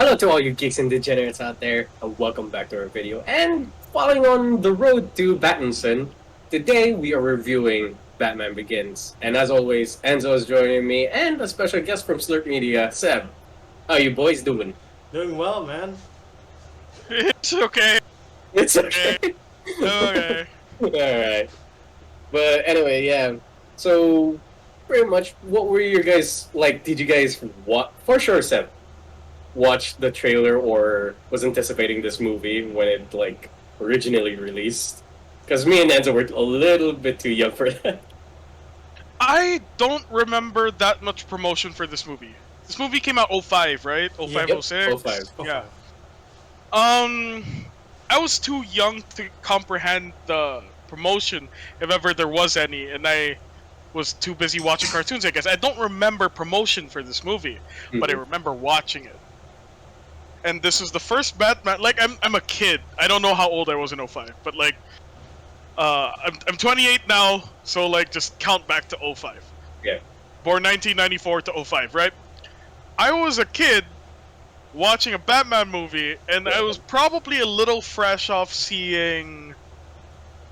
Hello to all you geeks and degenerates out there, and welcome back to our video. And following on the road to Battinson, today we are reviewing Batman Begins. And as always, Enzo is joining me, and a special guest from Slurrp Media, Seb. How you boys doing? Doing well, man. It's okay. It's okay. Okay. Alright. But anyway, yeah. So, pretty much, what were your guys like? Did you guys for sure, Seb, watch the trailer or was anticipating this movie when it like originally released? Because me and Enzo were a little bit too young for that. I don't remember that much promotion for this movie. This movie came out 05, right? 05, Yep, 06? 05. Yeah. I was too young to comprehend the promotion, if ever there was any, and I was too busy watching cartoons, I guess. I don't remember promotion for this movie, but I remember watching it. And this is the first Batman. Like, I'm a kid. I don't know how old I was in 05, but like, I'm 28 now, so like, just count back to 05. Yeah. Born 1994 to 05, right? I was a kid watching a Batman movie, and I was probably a little fresh off seeing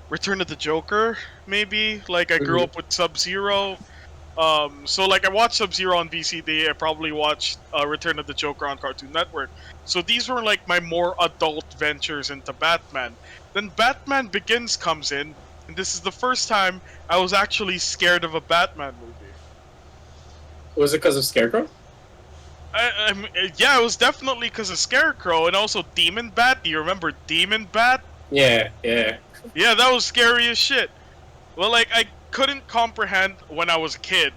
Return of the Joker, maybe. Like, I grew up with Sub-Zero. So like I watched Sub-Zero on VCD, I probably watched Return of the Joker on Cartoon Network. So these were like my more adult ventures into Batman. Then Batman Begins comes in, and this is the first time I was actually scared of a Batman movie. Was it because of Scarecrow? Yeah, it was definitely because of Scarecrow, and also Demon Bat. Do you remember Demon Bat? Yeah. Yeah, that was scary as shit. Well, like, I couldn't comprehend when I was a kid,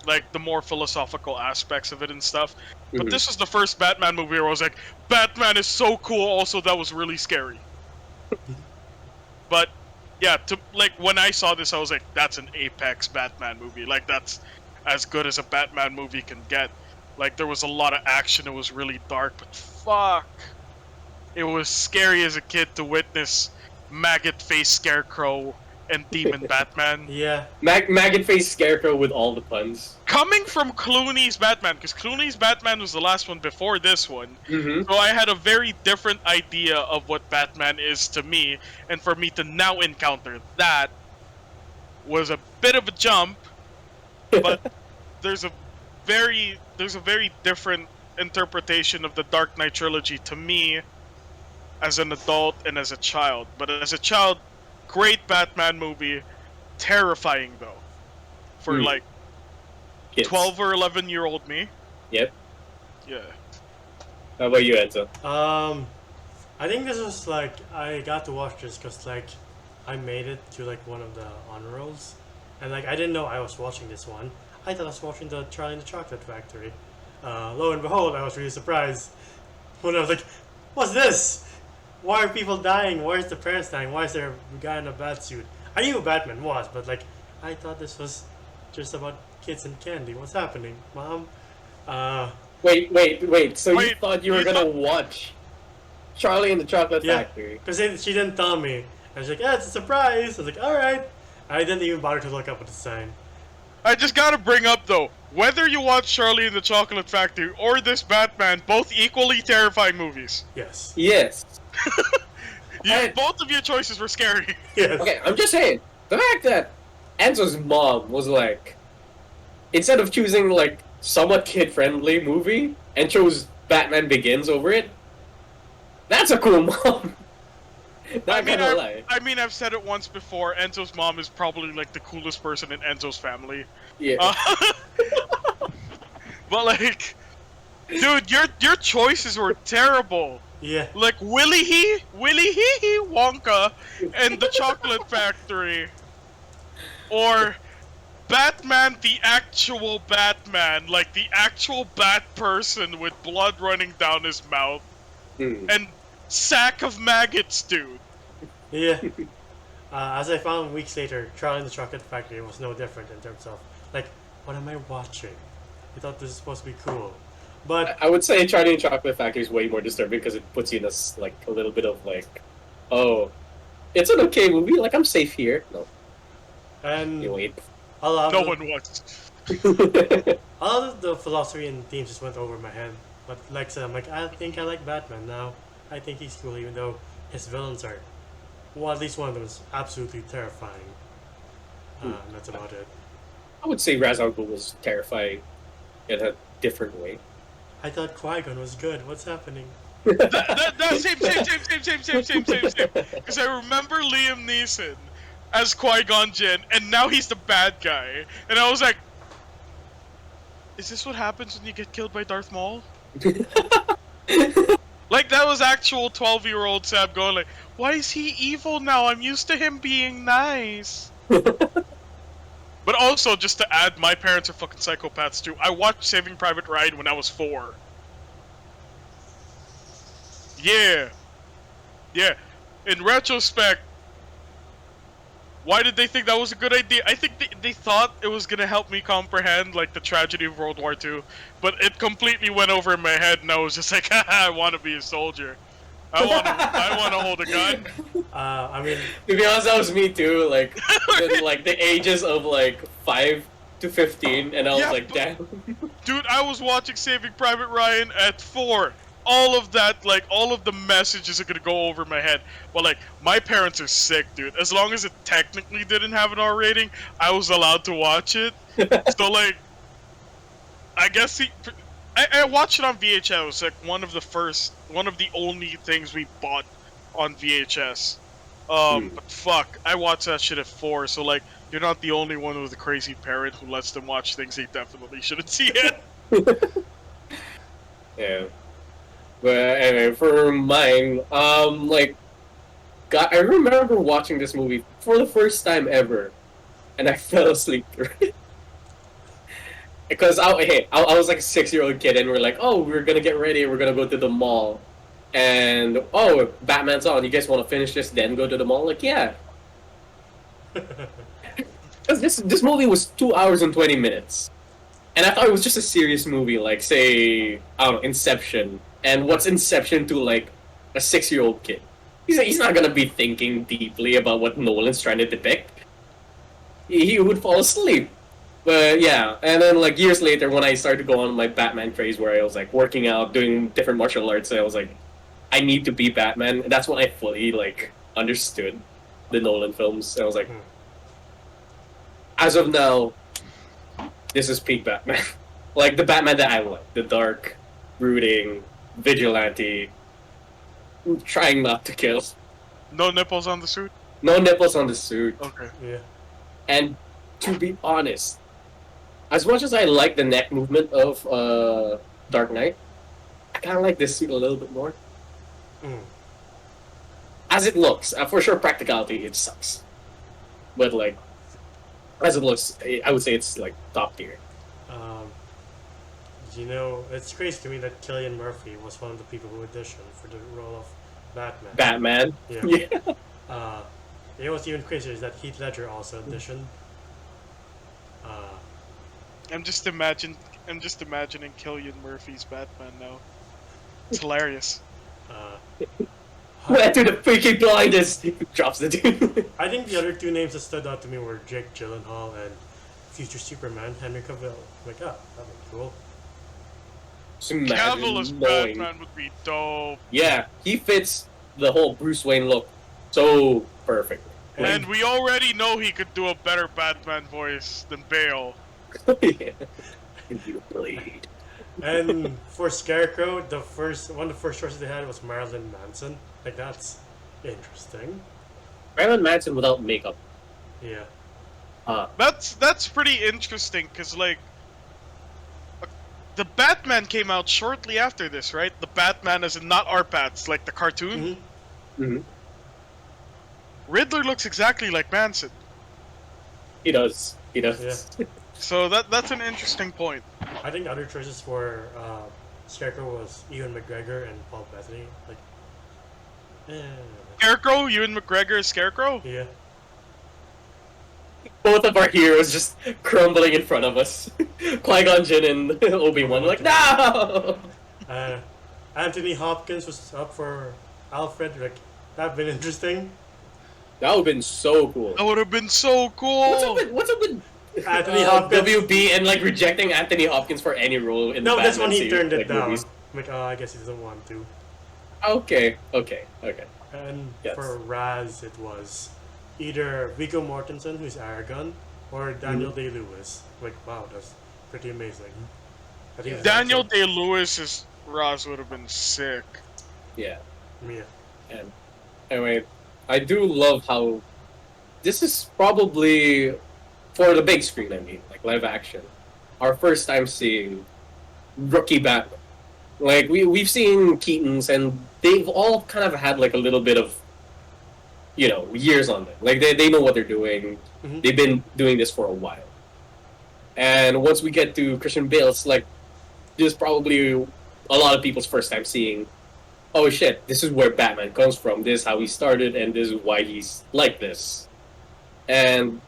like, the more philosophical aspects of it and stuff. But this was the first Batman movie where I was like, Batman is so cool, also that was really scary. But, yeah, like, when I saw this, I was like, that's an apex Batman movie. Like, that's as good as a Batman movie can get. Like, there was a lot of action, it was really dark, but fuck. It was scary as a kid to witness maggot-faced Scarecrow and Demon Batman. Yeah. Maggot-faced Scarecrow with all the puns. Coming from Clooney's Batman, because Clooney's Batman was the last one before this one, so I had a very different idea of what Batman is to me, and for me to now encounter that was a bit of a jump, but there's a very different interpretation of the Dark Knight Trilogy to me as an adult and as a child. But as a child, great Batman movie, terrifying though, for like Kids. 12 or 11-year-old me. Yep. Yeah. How about you, Enzo? I think this was like, I got to watch this because like, I made it to like one of the honor rolls. And like, I didn't know I was watching this one. I thought I was watching the Charlie and the Chocolate Factory. Lo and behold, I was really surprised when I was like, what's this? Why are people dying? Why is the parents dying? Why is there a guy in a bat suit? I knew who Batman was, but like, I thought this was just about kids and candy. What's happening, Mom? Wait. So you thought you were gonna watch Charlie and the Chocolate Factory? Because she didn't tell me. I was like, yeah, it's a surprise. I was like, alright. I didn't even bother to look up at the sign. I just gotta bring up though, whether you watch Charlie and the Chocolate Factory or this Batman, both equally terrifying movies. Yes. Yes. Both of your choices were scary. Yes. Okay, I'm just saying, the fact that Enzo's mom was like, instead of choosing like somewhat kid-friendly movie and chose Batman Begins over it, that's a cool mom. Not gonna lie. I mean, I've said it once before. Enzo's mom is probably like the coolest person in Enzo's family. Yeah. But like, dude, your choices were terrible. Yeah. Like Willy Hee Wonka and the Chocolate Factory, or Batman, the actual Batman, like the actual Bat person with blood running down his mouth, and sack of maggots, dude. Yeah. As I found weeks later, Charlie and the Chocolate Factory was no different in terms of, like, what am I watching? I thought this was supposed to be cool. But I would say Charlie and Chocolate Factory is way more disturbing because it puts you in a little bit of like, oh, it's an okay movie. Like I'm safe here. No. And You wait. No one watched. a lot of the philosophy and themes just went over my head. But like I said, I'm like, I think I like Batman now. I think he's cool, even though his villains are, well, at least one of them is absolutely terrifying. That's about it. I would say Ra's al Ghul was terrifying in a different way. I thought Qui-Gon was good. What's happening? Same. Because I remember Liam Neeson as Qui-Gon Jinn, and now he's the bad guy. And I was like, is this what happens when you get killed by Darth Maul? Like, that was actual 12-year-old Sam going like, why is he evil now? I'm used to him being nice. But also, just to add, my parents are fucking psychopaths too. I watched Saving Private Ryan when I was 4. Yeah. In retrospect, why did they think that was a good idea? I think they thought it was gonna help me comprehend like the tragedy of World War II, but it completely went over in my head, and I was just like, I want to be a soldier. I want to hold a gun. I mean, To be honest, that was me too. Like, like the ages of like 5 to 15, and I was Yeah, like, but- damn. Dude, I was watching Saving Private Ryan at 4. All of that, like, all of the messages are gonna go over my head. But, like, my parents are sick, dude. As long as it technically didn't have an R rating, I was allowed to watch it. So, like, I guess I watched it on VHS. It was, like, one of the only things we bought on VHS. But fuck, I watched that shit at 4, so, like, you're not the only one with a crazy parent who lets them watch things they definitely shouldn't see it. Yeah. But anyway, for mine, like, God, I remember watching this movie for the first time ever, and I fell asleep through it. Because I was like a 6-year-old kid, and we're like, oh, we're gonna get ready, we're gonna go to the mall, and oh, Batman's on. You guys want to finish this, then go to the mall? Like, yeah. Because this movie was 2 hours and 20 minutes, and I thought it was just a serious movie, like say I don't know, Inception. And what's Inception to like a 6-year-old kid? He's not gonna be thinking deeply about what Nolan's trying to depict. He would fall asleep. But yeah, and then like years later, when I started to go on my Batman craze, where I was like working out, doing different martial arts, I was like, I need to be Batman. And that's when I fully like understood the Nolan films. And I was like, as of now, this is peak Batman. Like the Batman that I like, the dark, brooding, vigilante, trying not to kill. No nipples on the suit? No nipples on the suit. Okay. yeah. And to be honest, as much as I like the neck movement of Dark Knight, I kind of like this suit a little bit more. As it looks, for sure, practicality it sucks, but like as it looks, I would say it's like top tier. You know, it's crazy to me that Cillian Murphy was one of the people who auditioned for the role of Batman. Batman. Yeah. Yeah. You know what's even crazier is that Heath Ledger also auditioned. I'm just imagining Cillian Murphy's Batman now. It's hilarious. Went to the freaking blindest. Drops the dude. I think the other two names that stood out to me were Jake Gyllenhaal and future Superman Henry Cavill. Like, oh, that'd be cool. Just imagine Cavill as knowing- Batman would be dope. Yeah, he fits the whole Bruce Wayne look so perfect. And we already know he could do a better Batman voice than Bale. Yeah. You bleed. And for Scarecrow, one of the first choices they had was Marilyn Manson. Like, that's interesting. Marilyn Manson without makeup. Yeah. That's pretty interesting, because, like, the Batman came out shortly after this, right? The Batman as in not our Bats, like the cartoon. Mm-hmm. Riddler looks exactly like Manson. He does. He does. Yeah. So that's an interesting point. I think other choices for Scarecrow was Ewan McGregor and Paul Bettany. Like, Scarecrow? Ewan McGregor is Scarecrow? yeah. Both of our heroes just crumbling in front of us. Qui-Gon Jinn and Obi-Wan like, no! Anthony Hopkins was up for Alfred. Like, that'd been interesting. That would have been so cool. That would have been so cool. What's up with Anthony Hopkins. WB and like rejecting Anthony Hopkins for any role in the No, Batman that's when he series, turned it like, down. movies? I'm like, oh, I guess he doesn't want to. Okay. And Yes. for Raz, it was either Viggo Mortensen, who's Aragon, or Daniel Day-Lewis. Like, wow, that's pretty amazing. I think it's Daniel actually- Day-Lewis's Roz would have been sick. Yeah. Yeah. And anyway, I do love how this is probably for the big screen. I mean, like live action, our first time seeing rookie Batman. Like we've seen Keaton's, and they've all kind of had like a little bit of, years on them. Like they know what they're doing. Mhm. They've been doing this for a while. And once we get to Christian Bale, it's like this is probably a lot of people's first time seeing. Oh shit! This is where Batman comes from. This is how he started, and this is why he's like this. And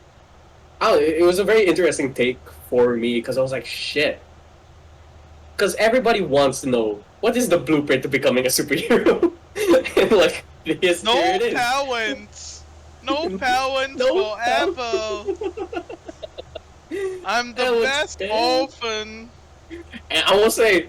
I don't know, it was a very interesting take for me because I was like, shit. Because everybody wants to know what is the blueprint to becoming a superhero. And like, yes, No there it is. talents! No talents No forever! I'm the That was best bad. orphan! And I will say,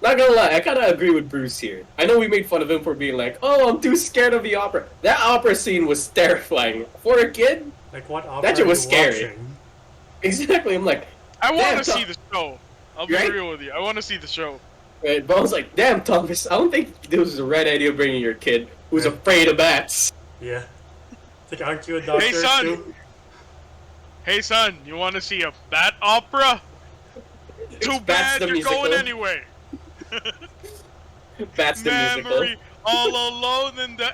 not gonna lie, I kind of agree with Bruce here. I know we made fun of him for being like, oh, I'm too scared of the opera. That opera scene was terrifying. For a kid, Like, what opera That shit was are you scary. watching? exactly, I'm like, I want Damn, to see the show. I'll be Right? real with you. I want to see the show. right, but I was like, damn, Thomas, I don't think this was the right idea bringing your kid who's Right. afraid of bats. Yeah. It's like, aren't you a doctor son. too? Hey son, you want to see a bat opera? Too Bats bad the you're musical. going anyway. Bats the Memory all alone in the.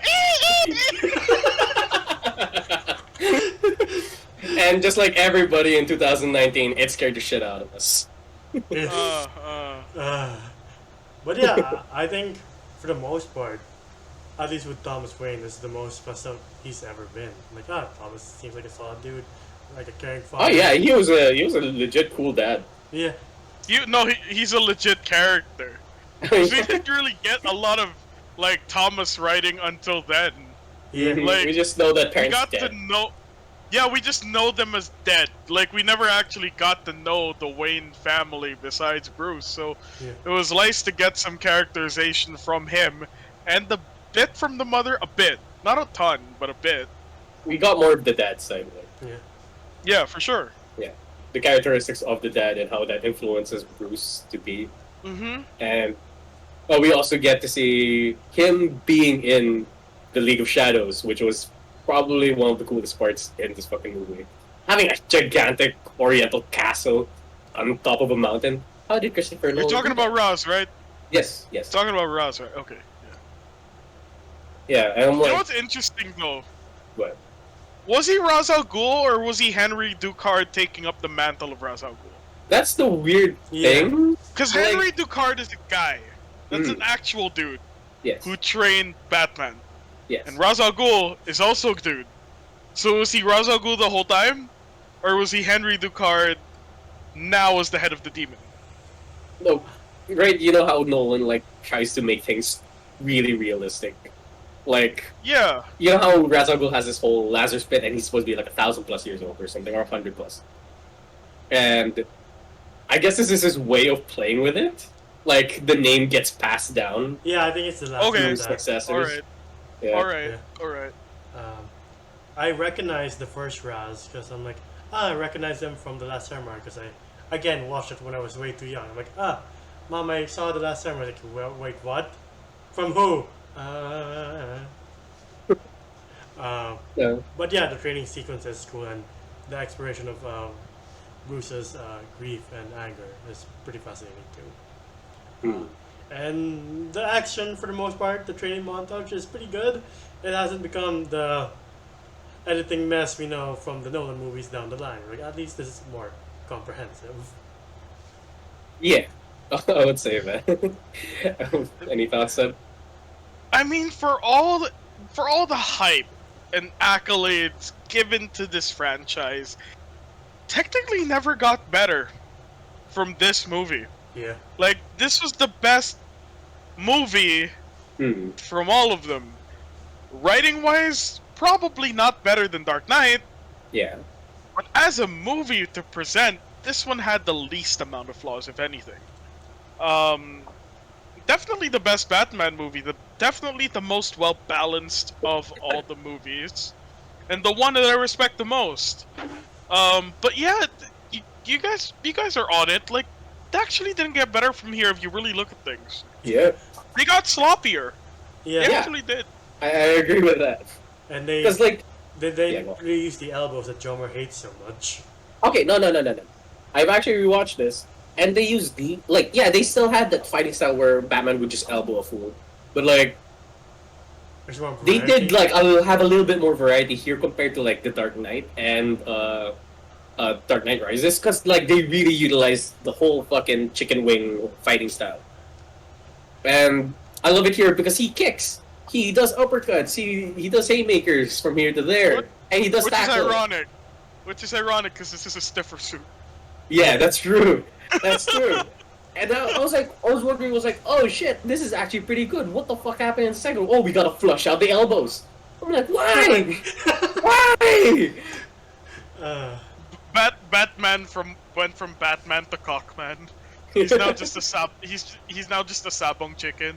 musical. And just like everybody in 2019, it scared the shit out of us. Yeah. uh. But yeah, I think for the most part, at least with Thomas Wayne, this is the most stressed out he's ever been. I'm like, Thomas seems like a solid dude, like a caring father. Oh yeah, he was a legit cool dad. Yeah. He's a legit character. We didn't really get a lot of like Thomas writing until then. Yeah. Like, we just know that We parents got dead. to know. Yeah, we just know them as dead. Like, we never actually got to know the Wayne family besides Bruce, so Yeah. it was nice to get some characterization from him, and the bit from the mother, a bit. Not a ton, but a bit. We got more of the dad side, like, Yeah. Yeah, for sure. the characteristics of the dad and how that influences Bruce to be. Mm-hmm. And we also get to see him being in the League of Shadows, which was probably one of the coolest parts in this fucking movie. Having a gigantic Oriental castle on top of a mountain. How did Christopher You're Nolan talking do that? about Roz, right? Yes. Talking about Roz, right? Okay. Yeah, and I'm You know like, what's interesting, though? what? Was he Ra's al Ghul, or was he Henry Ducard taking up the mantle of Ra's al Ghul? That's the weird Yeah. thing. Because Like- Henry Ducard is a guy. That's an actual dude Yes. who trained Batman. Yes. And Ra's al Ghul is also a dude. So was he Ra's al Ghul the whole time? Or was he Henry Ducard now as the head of the demon? No, right? You know how Nolan like tries to make things really realistic. Like, Yeah. you know how Ra's al Ghul has this whole Lazarus pit, and he's supposed to be like 1,000+ years old or something, or 100+. And I guess this is his way of playing with it. Like the name gets passed down Yeah, I think it's the last Okay. one to that. successors. Alright. Yeah. Alright. Yeah. Alright. I recognize the first Raz because I'm like, I recognize him from The Last Samurai because I, again, watched it when I was way too young. I'm like, Mom, I saw The Last Samurai. Like, well, wait, what? From who? Yeah. But yeah, the training sequence is cool, and the exploration of Bruce's grief and anger is pretty fascinating too. Hmm. And the action, for the most part, the training montage is pretty good. It hasn't become the editing mess we know from the Nolan movies down the line. Like, at least this is more comprehensive. Yeah. I would say that. Any thoughts, Seb? I mean, for all the hype and accolades given to this franchise, technically never got better from this movie. Yeah. Like, this was the best movie Hmm. from all of them. Writing-wise, probably not better than Dark Knight, Yeah. but as a movie to present, this one had the least amount of flaws, if anything. definitely the best Batman movie. Definitely the most well balanced of all the movies, and the one that I respect the most. But yeah, you guys are on it. Like, they actually didn't get better from here if you really look at things. Yeah, They got sloppier. Yeah. They Yeah. actually did. I agree with that. And they Because like, they Yeah, go on. reuse the elbows that Jomer hates so much. okay, no. I've actually rewatched this, and they used like, yeah, they still had that fighting style where Batman would just elbow a fool, but like There's more they variety. did like have a little bit more variety here compared to like the Dark Knight and Dark Knight Rises, because like they really utilized the whole fucking chicken wing fighting style, and I love it here because he kicks, he does uppercuts, he does haymakers from here to there, What- and he does Which is tackle. ironic. Which is ironic because this is a stiffer suit. Yeah, that's true. That's true. And I was wondering, oh shit, this is actually pretty good. What the fuck happened in the second? Oh, we gotta flush out the elbows. I'm like, why? Why? Batman went from Batman to Cockman. He's now just a he's now just a sabong chicken.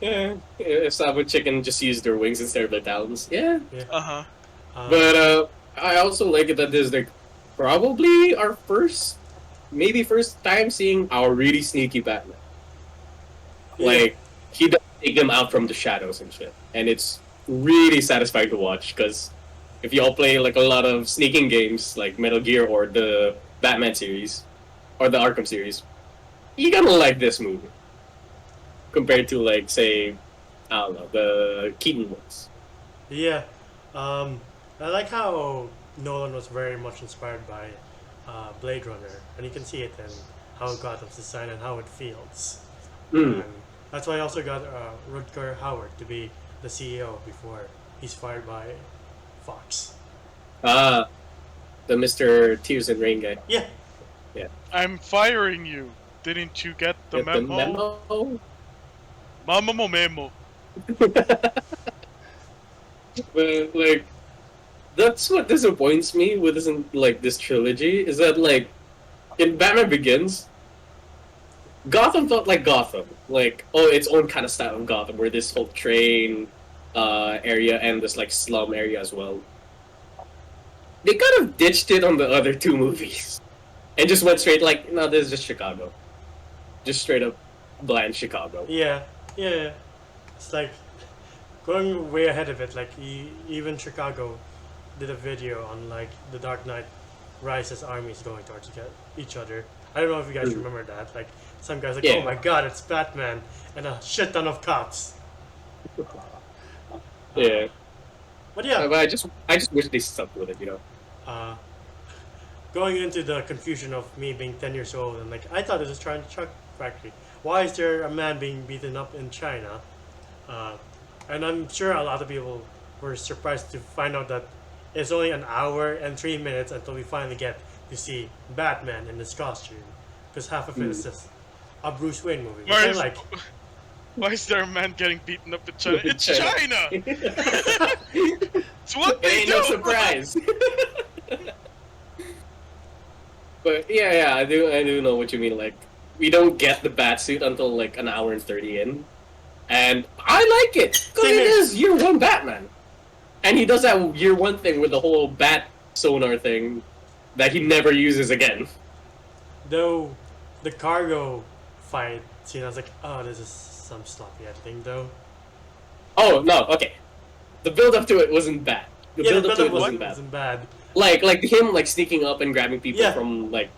Yeah, if Sabo Chicken just used their wings instead of their talons. Yeah. Uh-huh. But I also like it that this is like probably our maybe first time seeing our really sneaky Batman. Like, he does take them out from the shadows and shit. And it's really satisfying to watch, because if y'all play like a lot of sneaking games like Metal Gear or the Batman series or the Arkham series, you're gonna like this movie. Compared to like, say, I don't know, the Keaton ones. Yeah. I like how Nolan was very much inspired by Blade Runner, and you can see it in how Gotham's designed and how it feels. Mm. And that's why I also got Rutger Hauer to be the CEO before he's fired by Fox. The Mr. Tears and Rain guy. Yeah. I'm firing you. Didn't you get the Get memo? the memo? Mama mo memo. But like, that's what disappoints me with this trilogy, is that like in Batman Begins, Gotham felt like Gotham, like, oh, its own kind of style of Gotham, where this whole train area and this like slum area as well. They kind of ditched it on the other two movies and just went straight like, no, this is just Chicago, just straight up bland Chicago. Yeah. It's like going way ahead of it. Like even Chicago did a video on like the Dark Knight Rises armies going towards each other. I don't know if you guys remember that. Like some guys like, Yeah. oh my god, it's Batman and a shit ton of cops. Yeah, But yeah, but I just wish they stuck with it, you know. going into the confusion of me being 10 years old and like I thought it was a China truck factory. Why is there a man being beaten up in China? And I'm sure a lot of people were surprised to find out that it's only an hour and 3 minutes until we finally get to see Batman in this costume, because half of it is just a Bruce Wayne movie. Why And is, like, why is there a man getting beaten up in China? It's China! It It's what they ain't do! no surprise. But yeah, I do know what you mean. Like, we don't get the bat suit until like an hour and 30 in, and I like it because Same it here. is year one Batman, and he does that year one thing with the whole bat sonar thing that he never uses again. though the cargo fight scene, I was like, oh, this is some sloppy editing though. Oh no, okay, the build up to it wasn't bad. The Yeah, build the up to it build-up wasn't bad. wasn't bad. Like him like sneaking up and grabbing people Yeah. from like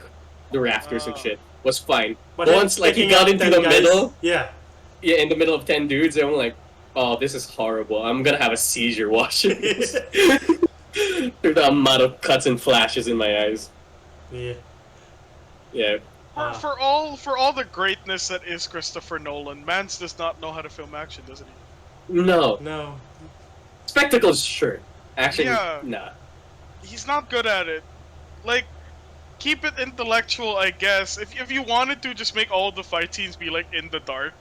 the rafters and shit was fine. But him Once like he picking got up into 10 the guys- middle, Yeah. yeah, in the middle of 10 dudes, I'm like, oh, this is horrible. I'm gonna have a seizure watching this. Through the amount of cuts and flashes in my eyes. Yeah. Yeah. For all the greatness that is Christopher Nolan, Mance does not know how to film action, doesn't he? No. No. Spectacles, sure. Action, Yeah. nah. He's not good at it. Like, keep it intellectual, I guess. If you wanted to, just make all the fight scenes be like in the dark.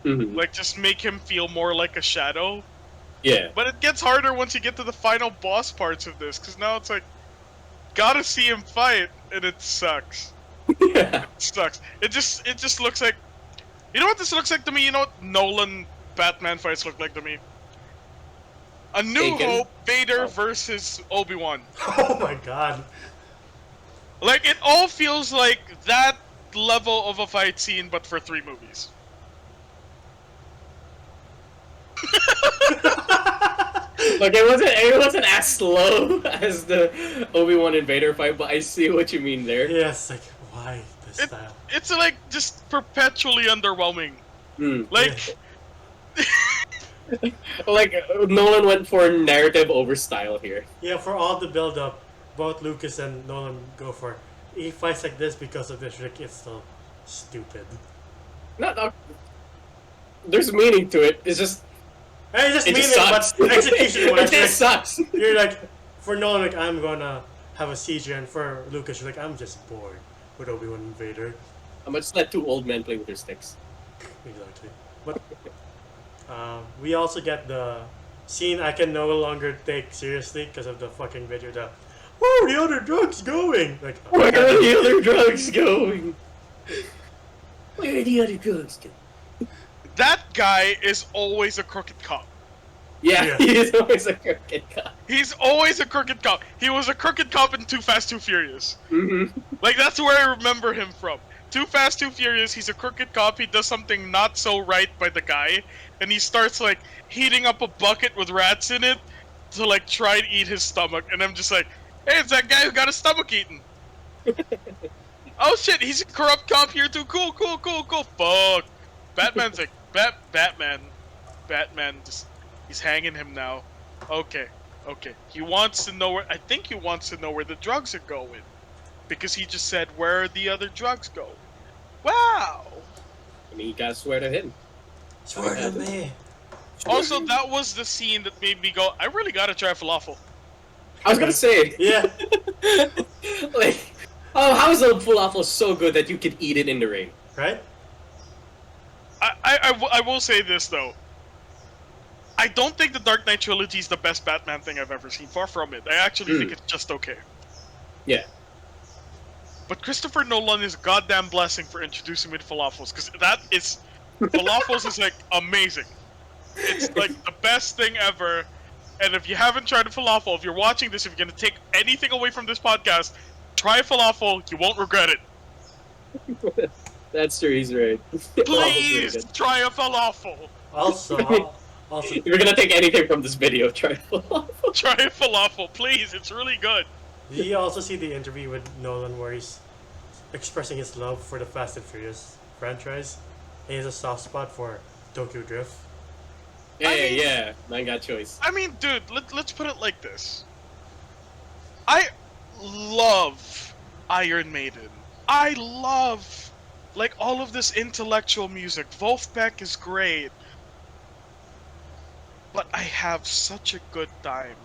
Mhm. Like, just make him feel more like a shadow. Yeah. But it gets harder once you get to the final boss parts of this, because now it's like, gotta see him fight, and it sucks. Yeah. It sucks. It just looks like. You know what this looks like to me? You know what Nolan Batman fights look like to me? A New Taken? Hope Vader Oh. versus Obi-Wan. Oh my god. Like, it all feels like that level of a fight scene, but for 3 movies. Look, it wasn't as slow as the Obi-Wan and Vader fight, but I see what you mean there. Yes, like, why this style? It's like just perpetually underwhelming. Mm. Like, Like Nolan went for narrative over style here. Yeah, for all the build up, both Lucas and Nolan go for. He fights like this because of this, like, it's still stupid. No, there's meaning to it. It's just Hey, just it meaning, just sucks. but execution It wise, just sucks. you're like, for Nolan, like, I'm gonna have a siege, and for Lucas, you're like, I'm just bored with Obi-Wan and Vader. I'm just let 2 old men play with their sticks. Exactly. But we also get the scene I can no longer take seriously because of the fucking video. Where are the other drugs going? Like, Where are the other drugs going? Where are the other drugs going? that guy is always a crooked cop. Yeah, he is always a crooked cop. He's always a crooked cop. He was a crooked cop in Too Fast, Too Furious. Mm-hmm. Like, that's where I remember him from. Too Fast, Too Furious, he's a crooked cop. He does something not so right by the guy, and he starts, like, heating up a bucket with rats in it to, like, try and eat his stomach. And I'm just like, hey, it's that guy who got his stomach eaten. Oh shit, he's a corrupt cop here too. Cool. Fuck. Batman's like, Batman, just, he's hanging him now. Okay. He wants to know where, I think he wants to know where the drugs are going. Because he just said, where are the other drugs going? Wow! I mean, you gotta swear to him. Swear to me. Also, that was the scene that made me go, I really gotta try falafel. I was gonna say, Yeah. like, oh, how is the falafel so good that you could eat it in the rain? Right? I will say this, though. I don't think the Dark Knight Trilogy is the best Batman thing I've ever seen. Far from it. I actually think it's just okay. Yeah. But Christopher Nolan is a goddamn blessing for introducing me to falafels, because that is... falafels is, like, amazing. It's, like, the best thing ever. And if you haven't tried a falafel, if you're watching this, if you're going to take anything away from this podcast, try a falafel. You won't regret it. That's true, he's right. Please try a falafel. Also, If you're gonna take anything from this video, try falafel. Try a falafel, please. It's really good. did you also see the interview with Nolan where he's expressing his love for the Fast and Furious franchise? And he has a soft spot for Tokyo Drift. Yeah, man got choice. I mean, dude, let's put it like this. I love Iron Maiden. I love, like, all of this intellectual music. Wolfpack is great. But I have such a good time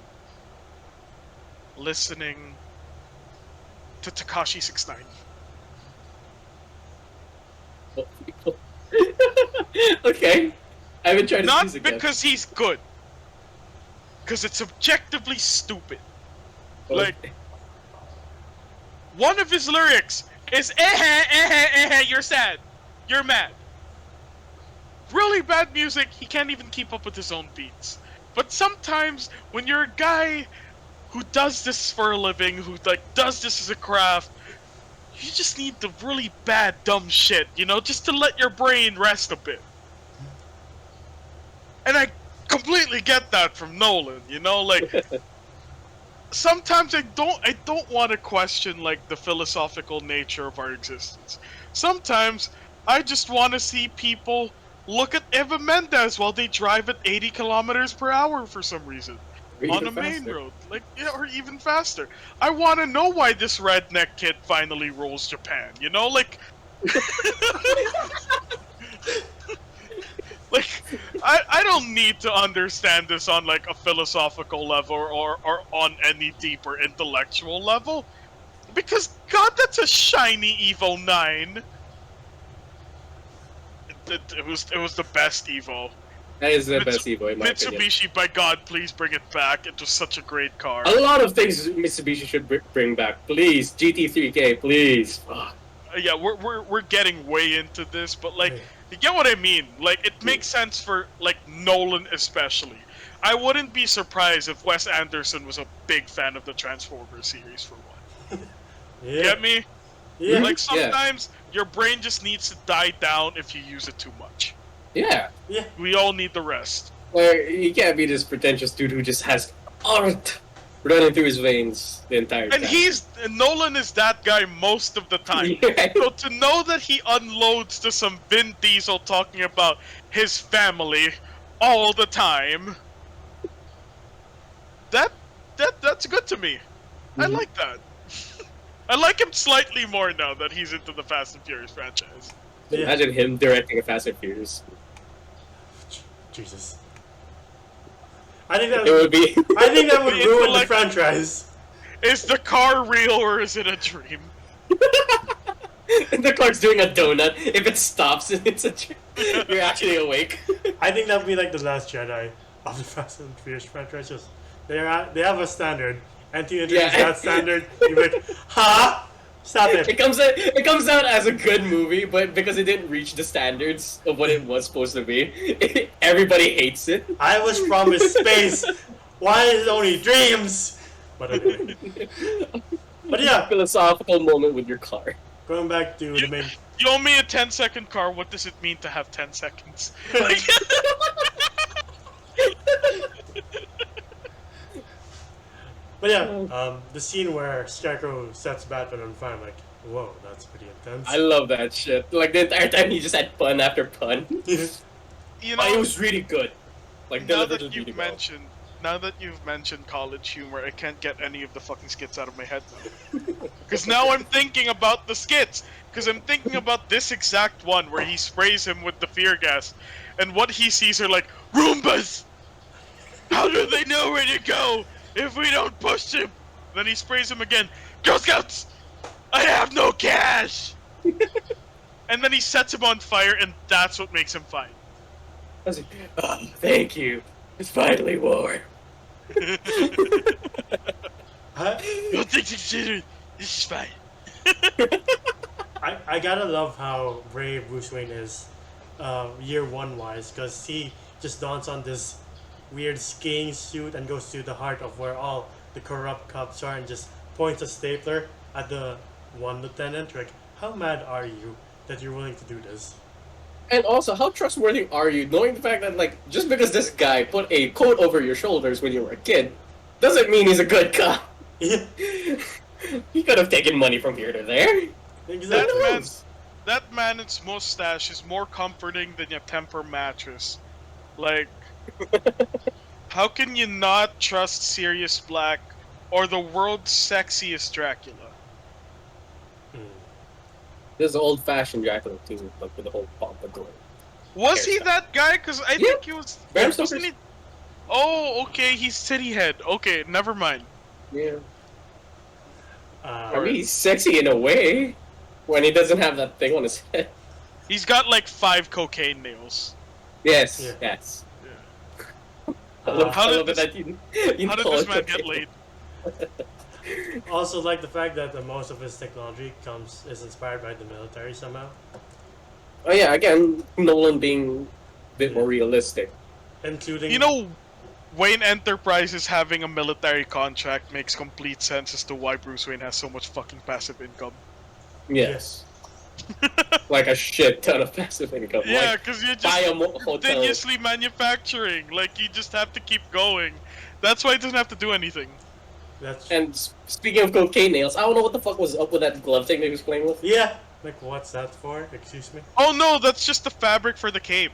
listening to Tekashi 69. Okay. I haven't tried his Not music yet. because he's good. Because it's objectively stupid. Oh. Like, one of his lyrics is you're sad. You're mad. Really bad music, he can't even keep up with his own beats. But sometimes, when you're a guy who does this for a living, who, like, does this as a craft, you just need the really bad, dumb shit, you know, just to let your brain rest a bit. And I completely get that from Nolan, you know, like, sometimes I don't want to question, like, the philosophical nature of our existence. Sometimes I just want to see people look at Eva Mendes while they drive at 80 kilometers per hour for some reason on a main road, like, yeah, or even faster. I want to know why this redneck kid finally rules Japan, you know, like, like, I don't need to understand this on, like, a philosophical level or on any deeper intellectual level, because, God, that's a shiny Evo 9. It was the best Evo. That is the best Evo in my opinion. Mitsubishi, by God, please bring it back. It was such a great car. A lot of things Mitsubishi should bring back. Please, GT3K, please. Fuck. yeah, we're getting way into this, but like, you get what I mean. Like, it makes sense for like Nolan especially. I wouldn't be surprised if Wes Anderson was a big fan of the Transformers series for one. Yeah. Get me? Yeah. Like sometimes your brain just needs to die down if you use it too much. Yeah. Yeah. We all need the rest. Like, he can't be this pretentious dude who just has art running through his veins the entire time. And Nolan is that guy most of the time. Yeah. So to know that he unloads to some Vin Diesel talking about his family all the time, that's good to me. I like that. I like him slightly more now that he's into the Fast and Furious franchise. Yeah. Imagine him directing a Fast and Furious. Jesus. I think that It would be. I think that would The ruin the intellect- franchise. Is the car real or is it a dream? The car's doing a donut. If it stops, it's a. You're actually awake. I think that would be like the Last Jedi of the Fast and Furious franchise. Just they have a standard, and to introduce that standard, you're like, huh? Stop it. It comes out as a good movie, but because it didn't reach the standards of what it was supposed to be, everybody hates it. I was promised space. Why is it only dreams? But anyway. But yeah, Philosophical moment with your car. going back to the main. You owe me a 10-second car. What does it mean to have 10 seconds? Like, But yeah, the scene where Scarecrow sets Batman on fire, I'm like, whoa, that's pretty intense. I love that shit. Like the entire time he just had pun after pun. you But it know, was really good. Like now delivered that really well. now that you've mentioned college humor, I can't get any of the fucking skits out of my head now. Because now I'm thinking about the skits. Because I'm thinking about this exact one where he sprays him with the fear gas, and what he sees are like Roombas. How do they know where to go if we don't push him? Then he sprays him again. Girl Scouts, I have no cash. And then he sets him on fire, and that's what makes him fine. I was like, oh, thank you. It's finally war. Huh? Don't think consider this is fine. I gotta love how brave Bruce Wayne is, year one wise, because he just dons on this weird skiing suit and goes to the heart of where all the corrupt cops are and just points a stapler at the one lieutenant. Like, how mad are you that you're willing to do this? And also, how trustworthy are you, knowing the fact that, like, just because this guy put a coat over your shoulders when you were a kid, doesn't mean he's a good cop. Yeah, He could have taken money from here to there. exactly. That man's mustache is more comforting than your temper mattress. Like, how can you not trust Sirius Black or the world's sexiest Dracula? This is old-fashioned Dracula too, like with the whole pompadour. Was he Hairstyle. that guy? Because I think he was. Bram Wasn't Stoker's- he? Oh, okay. He's City Head. Okay, never mind. Yeah. I Uh, mean, he's sexy in a way when he doesn't have that thing on his head. He's got like 5 cocaine nails. Yes, Yeah. yes. Uh, How I did love it this- that you How did call this it man get cocaine. laid? also, like the fact that most of his technology is inspired by the military somehow, Oh yeah, again, Nolan being a bit more realistic. including You know, Wayne Enterprises having a military contract makes complete sense as to why Bruce Wayne has so much fucking passive income. Yes. Like a shit ton of passive income. Yeah, Like, because you're buy just a hotel. continuously manufacturing. Like, you just have to keep going. That's why he doesn't have to do anything. that's And speaking of cocaine nails, I don't know what the fuck was up with that glove thing that he was playing with. yeah. Like, what's that for? Excuse me. Oh no, that's just the fabric for the cape.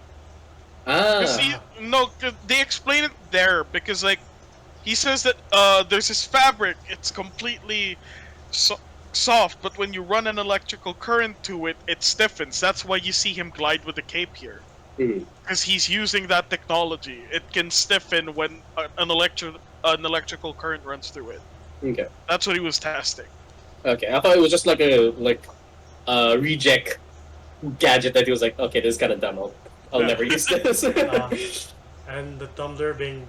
Cause Ah. no, 'cause they explain it there because like he says that there's this fabric. It's completely soft, but when you run an electrical current to it, it stiffens. That's why you see him glide with the cape here. Mhm. Because he's using that technology. It can stiffen when an electrical current runs through it. Okay. That's what he was testing. Okay. I thought it was just like a reject gadget that he was like, okay, this is kind of dumb. I'll never use this. And the tumbler being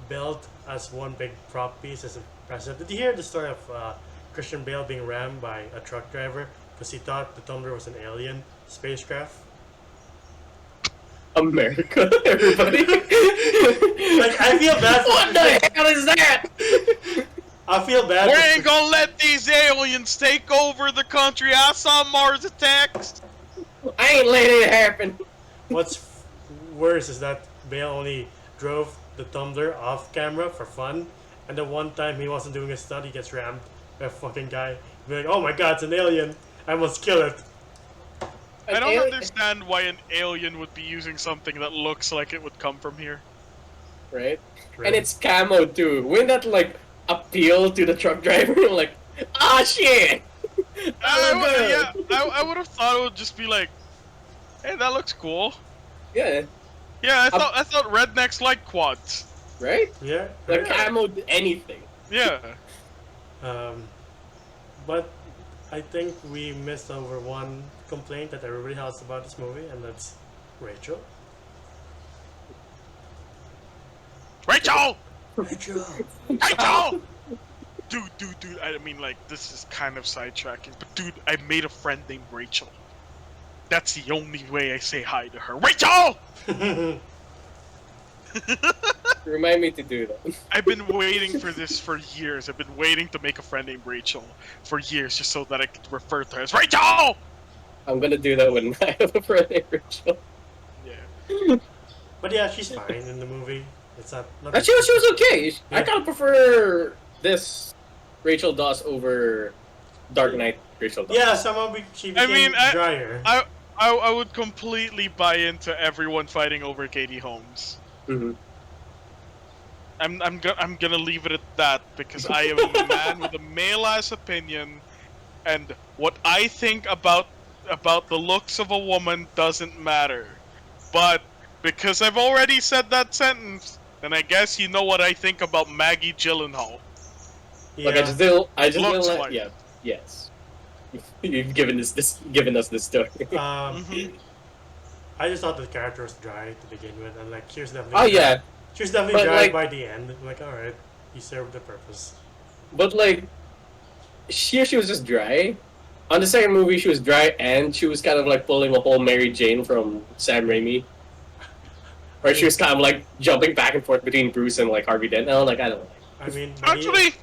built as one big prop piece is impressive. Did you hear the story of Christian Bale being rammed by a truck driver because he thought the Tumbler was an alien spacecraft. America, everybody. Like, I feel bad. What the hell is that? I feel bad. We ain't gonna let these aliens take over the country. I saw Mars attacks. I ain't letting it happen. What's worse is that Bale only drove the Tumbler off camera for fun, and the one time he wasn't doing a stunt, he gets rammed by a fucking guy. Be like, oh my god, it's an alien. I must kill it. I don't understand why an alien would be using something that looks like it would come from here. Right? And it's camo too. Wouldn't that like appeal to the truck driver? Like, ah shit! I would have thought it would just be like, hey, that looks cool. Yeah. Yeah, I thought rednecks like quads. Right? Yeah. Like camo anything. Yeah. But I think we missed over one complaint that everybody has about this movie, and that's Rachel. Rachel! Rachel! Rachel! Dude, I mean, like, this is kind of sidetracking, but dude, I made a friend named Rachel. That's the only way I say hi to her. Rachel! Remind me to do that. I've been waiting for this for years. I've been waiting to make a friend named Rachel for years just so that I could refer to her as Rachel! I'm gonna do that when I have a friend named Rachel. Yeah. But yeah, she's fine in the movie. It's not She was okay. Yeah. I kind of prefer this Rachel Dawes over Dark Knight Rachel Dawes. Yeah, somehow she became drier. I would completely buy into everyone fighting over Katie Holmes. Mm-hmm. I'm gonna leave it at that because I am a man with a male-ass opinion, and what I think about the looks of a woman doesn't matter. But because I've already said that sentence, then I guess you know what I think about Maggie Gyllenhaal. Yeah. Like I just didn't Looks like. like. Yeah. Yes. You've given us this story. I just thought the character was dry to begin with, and like she was definitely. Oh yeah, She was definitely But, dry like- by the end. I'm like, all right, you served the purpose. but like, she was just dry. On the second movie, she was dry, and she was kind of like pulling a whole Mary Jane from Sam Raimi, where she was kind of like jumping back and forth between Bruce and like Harvey Dent. And I'm like, I don't like. I mean, Actually,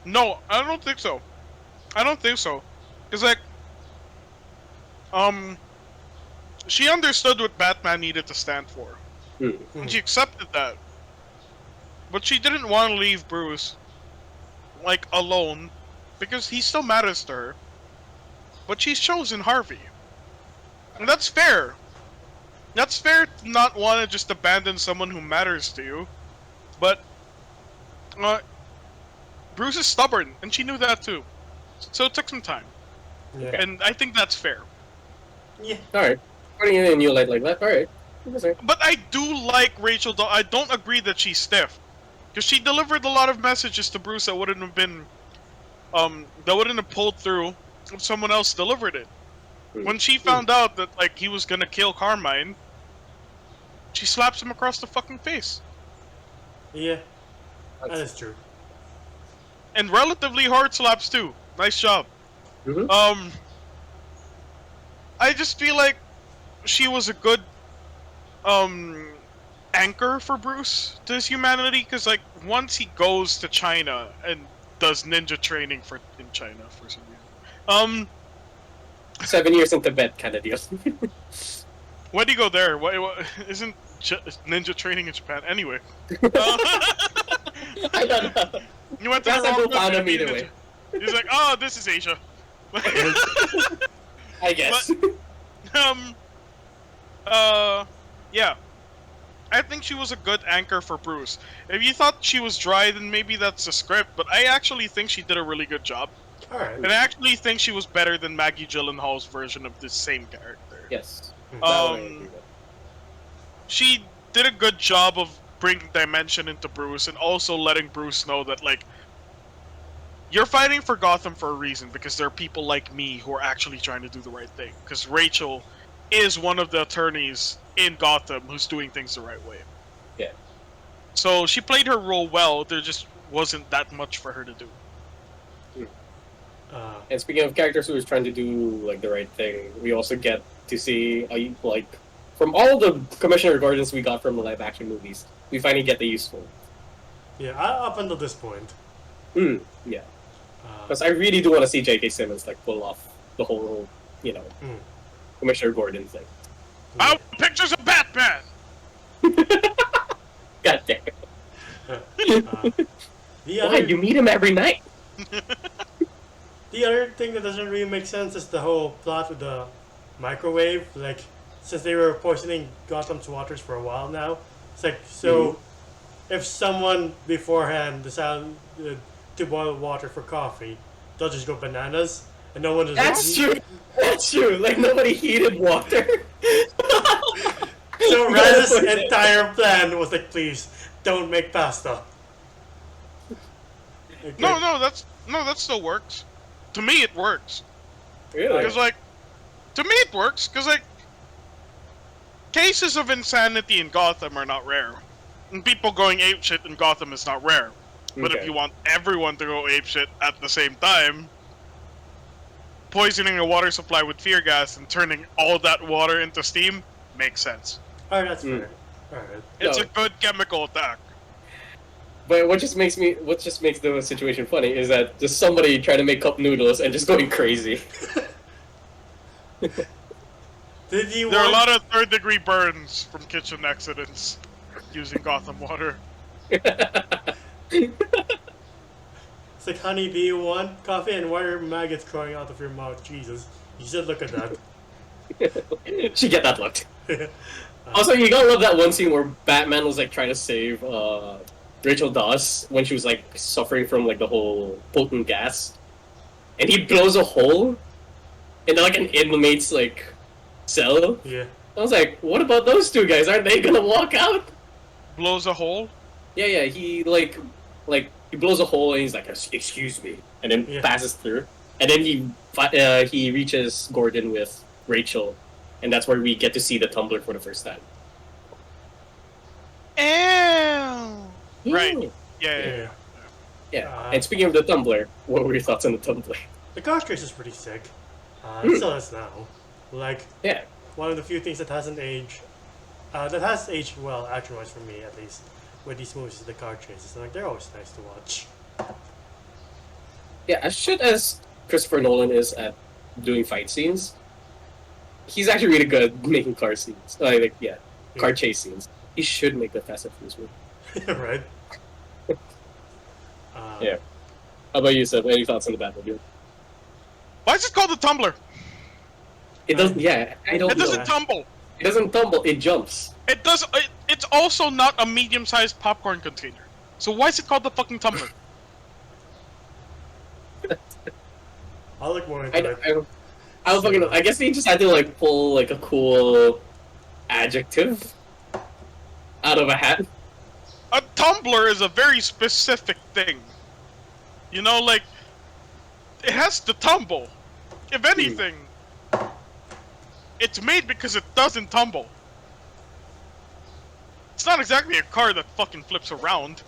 no, I don't think so. I don't think so. Cause like, she understood what Batman needed to stand for, and she accepted that. But she didn't want to leave Bruce, like, alone, because he still matters to her. But she's chosen Harvey, and that's fair. That's fair to not want to just abandon someone who matters to you, but Bruce is stubborn, and she knew that too. So it took some time, yeah, and I think that's fair. yeah. All right, putting it in a new light like that. All right. But I do like Rachel. I don't agree that she's stiff, because she delivered a lot of messages to Bruce that wouldn't have been, that wouldn't have pulled through if someone else delivered it. When she found out that like he was gonna kill Carmine, she slaps him across the fucking face, Yeah, that is true. and relatively hard slaps too. Nice job. Mm-hmm. I just feel like she was a good anchor for Bruce to his humanity, because like once he goes to China and does ninja training in China for some reason, 7 years in Tibet kind of deal. why'd he go there? What isn't ninja training in Japan anyway? I don't know. You went to Guess the I wrong will find country him to be either ninja. way. He's like, oh, this is Asia. I guess. Yeah. I think she was a good anchor for Bruce. If you thought she was dry, then maybe that's the script, but I actually think she did a really good job. Alright. And I actually think she was better than Maggie Gyllenhaal's version of this same character. Yes. She did a good job of bringing dimension into Bruce and also letting Bruce know that, like, you're fighting for Gotham for a reason, because there are people like me who are actually trying to do the right thing. Because Rachel is one of the attorneys in Gotham who's doing things the right way. Yeah. So she played her role well, there just wasn't that much for her to do. And speaking of characters who is trying to do like the right thing, we also get to see like from all the Commissioner Gordons we got from the live action movies, we finally get the useful. Yeah, up until this point. Yeah. Because I really do want to see J.K. Simmons like pull off the whole, Commissioner Gordon thing. I want pictures of Batman. God damn it! Why you meet him every night? The other thing that doesn't really make sense is the whole plot with the microwave. Like, since they were poisoning Gotham's waters for a while now, it's like, so if someone beforehand decided to boil water for coffee, they'll just go bananas, and no one is. That's true. That's true. Like nobody heated water. So Raz's entire plan was like, please don't make pasta. Okay. No, that still works. To me, it works. Really? Because to me it works. Because cases of insanity in Gotham are not rare, and people going apeshit in Gotham is not rare. But if you want everyone to go apeshit at the same time, poisoning a water supply with fear gas and turning all that water into steam makes sense. Alright, that's fair. Alright. It's a good chemical attack. But what just makes the situation funny is that just somebody trying to make cup noodles and just going crazy. There are a lot of third-degree burns from kitchen accidents using Gotham water. It's like, honey, do you want coffee? And why are maggots crawling out of your mouth? Jesus. You should look at that. She get that look. Also, you gotta love that one scene where Batman was like trying to save Rachel Dawes when she was like suffering from like the whole potent gas, and he blows a hole into like an inmate's like cell. Yeah. I was like, what about those two guys? Aren't they gonna walk out? Blows a hole? Yeah. He he blows a hole and he's like, excuse me, and then passes through, and then he reaches Gordon with Rachel, and that's where we get to see the tumbler for the first time. Ew. Right. Yeah. And speaking of the tumbler, what were your thoughts on the tumbler? The cartridge is pretty sick. It still is now. Like, Yeah. one of the few things that hasn't aged, that has aged well, action-wise for me at least, with these movies is the car chases. Like, they're always nice to watch. Yeah, as shit as Christopher Nolan is at doing fight scenes, he's actually really good at making car scenes. Car chase scenes. He should make the Fast and Furious movie. Right? Yeah. How about you, Seb? Any thoughts on the Batmobile? Why is it called a tumbler? It doesn't. Yeah, I don't. It doesn't tumble. It doesn't tumble. It jumps. It does. It's also not a medium-sized popcorn container. So why is it called the fucking tumbler? I'll look more into it. I guess they just had to like pull like a cool adjective out of a hat. A tumbler is a very specific thing. You know, like, it has to tumble. If anything, it's made because it doesn't tumble. It's not exactly a car that fucking flips around.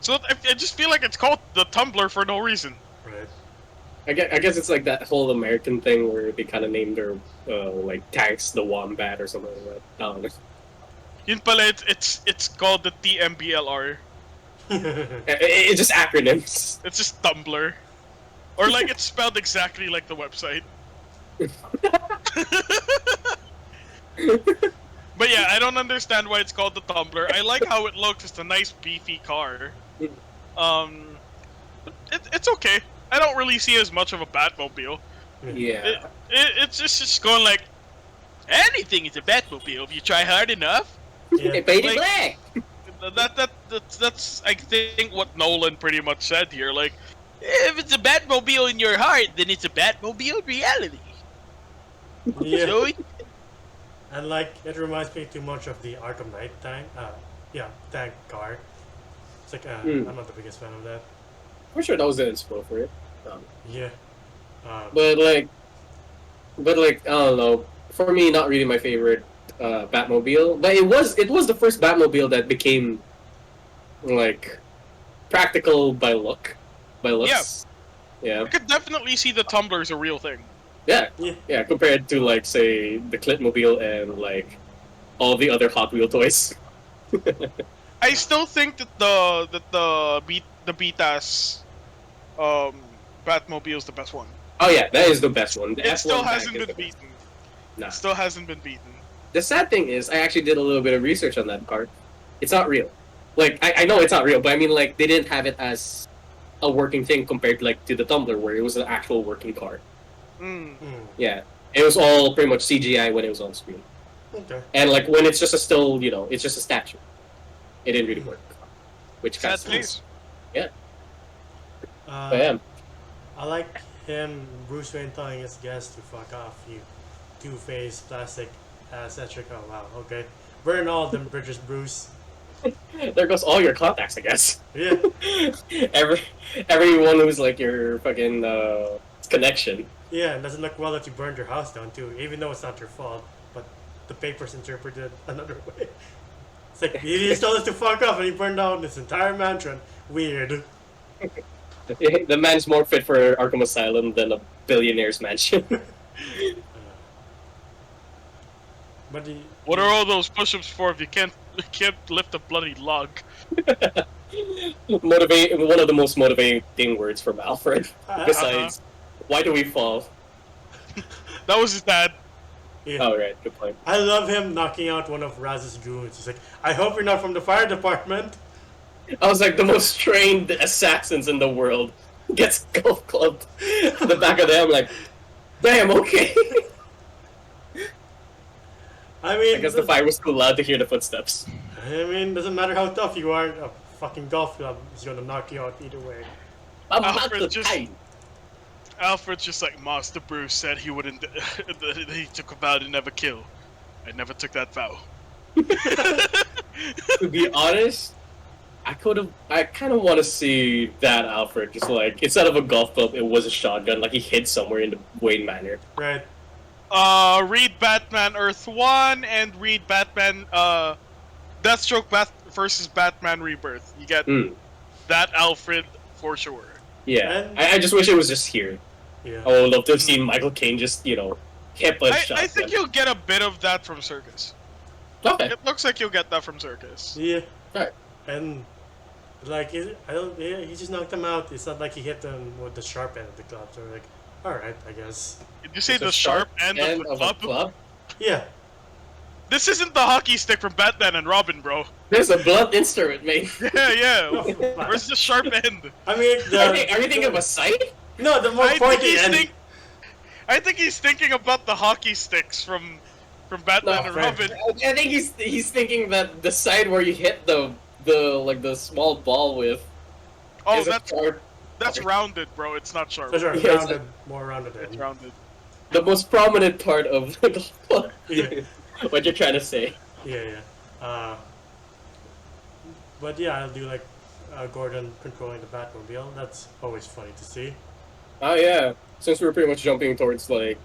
So I just feel like it's called the tumbler for no reason. Right. I guess it's like that whole American thing where they kind of named their like tanks the Wombat or something like that. I don't know. Yun pala, it's called the TMBLR. It's just acronyms. It's just Tumblr. Or like it's spelled exactly like the website. But yeah, I don't understand why it's called the Tumbler. I like how it looks. It's a nice beefy car. It's okay. I don't really see as much of a Batmobile. Yeah. It's just going like, anything is a Batmobile if you try hard enough. Yeah. Painted black. That's I think what Nolan pretty much said here. Like, if it's a Batmobile in your heart, then it's a Batmobile in reality. Yeah. So And like, it reminds me too much of the Arkham Knight tank. Tank car. It's like, I'm not the biggest fan of that. I'm sure that was the inspo for it. Yeah. But like, I don't know. For me, not really my favorite Batmobile. But it was the first Batmobile that became like practical by looks. Yeah. I could definitely see the Tumblr as a real thing. Yeah. Yeah. Yeah. Compared to like say the Clitmobile and like all the other Hot Wheel toys. I still think that the Betas Batmobile is the best one. Oh yeah, that is the best one. The It F1 still tank hasn't is been the best. beaten. Nah. It still hasn't been beaten. The sad thing is, I actually did a little bit of research on that car. It's not real. Like I know it's not real, but I mean like they didn't have it as a working thing compared like to the Tumblr where it was an actual working car. Mm. Yeah, it was all pretty much CGI when it was on screen. Okay. And like when it's just a still, it's just a statue. It didn't really work. Which kind Sad of face. But yeah. I like him, Bruce Wayne, telling his guests to fuck off, you two-faced plastic eccentric. Oh wow, okay. Burn all them bridges, Bruce. There goes all your contacts, I guess. Yeah. Everyone who's like your fucking connection. Yeah, it doesn't look well that you burned your house down too, even though it's not your fault, but the papers interpreted another way. It's like, he just told us to fuck off and he burned down this entire mansion. Weird. The man's more fit for Arkham Asylum than a billionaire's mansion. But What are all those push-ups for if you can't lift a bloody log? One of the most motivating words from Alfred. Besides, why do we fall? That was his dad. yeah. Oh, right, good point. I love him knocking out one of Raz's goons. He's like, I hope you're not from the fire department. I was like, the most trained assassins in the world gets golf clubbed to the back of the head. I'm like, damn, okay. I mean, I guess the fire was too loud to hear the footsteps. I mean, doesn't matter how tough you are, a fucking golf club is gonna knock you out either way. I'm not Alfred the just- type. Alfred's just like, Master Bruce said he wouldn't. He took a vow to never kill. I never took that vow. To be honest, I kind of want to see that Alfred just like, instead of a golf club, it was a shotgun, like he hid somewhere in the Wayne Manor. Right. Read Batman Earth 1 and read Batman, Deathstroke versus Batman Rebirth. You get that Alfred for sure. Yeah, And- I just wish it was just here. Yeah. I would love to have seen Michael Caine just, hit a shotgun. I think you'll get a bit of that from Circus. Okay. It looks like you'll get that from Circus. Yeah. Alright. And like he just knocked him out. It's not like he hit them with the sharp end of the club. So we're like, alright, I guess. Did you say It's a the sharp end of the a club? club? Yeah. This isn't the hockey stick from Batman and Robin, bro. There's a blunt instrument, mate. Yeah. Oh, fuck. Where's the sharp end? I mean, Are you thinking of a sight? no, the more pointy end. I think he's thinking about the hockey sticks from Batman and right. Robin. I think he's thinking that the side where you hit the small ball with. Oh, is a that's sharp. rounded, bro. It's not sharp. Those are Yeah, it's rounded, more rounded It's end. rounded. The most prominent part of the club. Yeah. What you're trying to say? Yeah. But yeah, I'll do like Gordon controlling the Batmobile. That's always funny to see. Oh yeah, since we're pretty much jumping towards like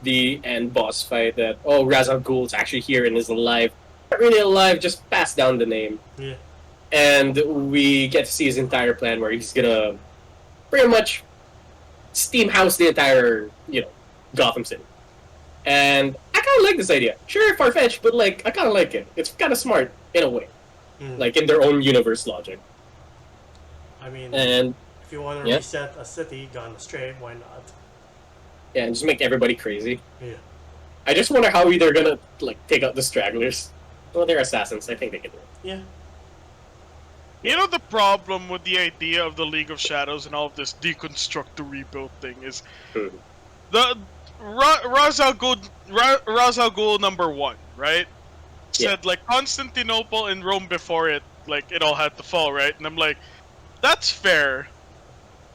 the end boss fight, that Ra's al Ghul's actually here and is alive. Not really alive, just passed down the name. Yeah. And we get to see his entire plan where he's gonna pretty much steam house the entire, Gotham City. And I kind of like this idea. Sure, far-fetched, but like I kind of like it. It's kind of smart in a way, like in their own universe logic. I mean, And if you want to reset a city gone astray, why not? yeah, and just make everybody crazy. Yeah. I just wonder how they're gonna like take out the stragglers. Well, they're assassins. I think they can do it. Yeah. You know the problem with the idea of the League of Shadows and all of this deconstruct to rebuild thing is the Ra's al Ghul number 1, right? Said like Constantinople and Rome before it, like it all had to fall, right? And I'm like, that's fair.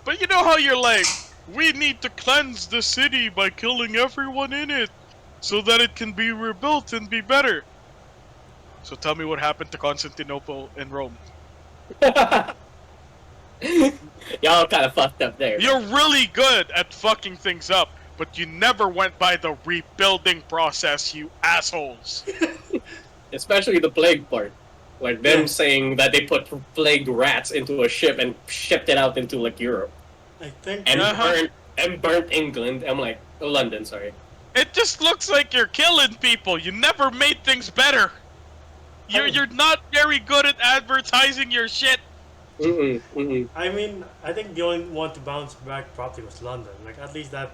But you know how you're like, we need to cleanse the city by killing everyone in it so that it can be rebuilt and be better. So tell me what happened to Constantinople and Rome. Y'all kind of fucked up there. You're really good at fucking things up, but you never went by the rebuilding process, you assholes. Especially the plague part. Like them saying that they put plagued rats into a ship and shipped it out into like Europe. I think and Uh-huh. burnt England. I'm like London, sorry. It just looks like you're killing people. You never made things better. You're not very good at advertising your shit. I mean, I think the only one to bounce back properly was London. Like, at least that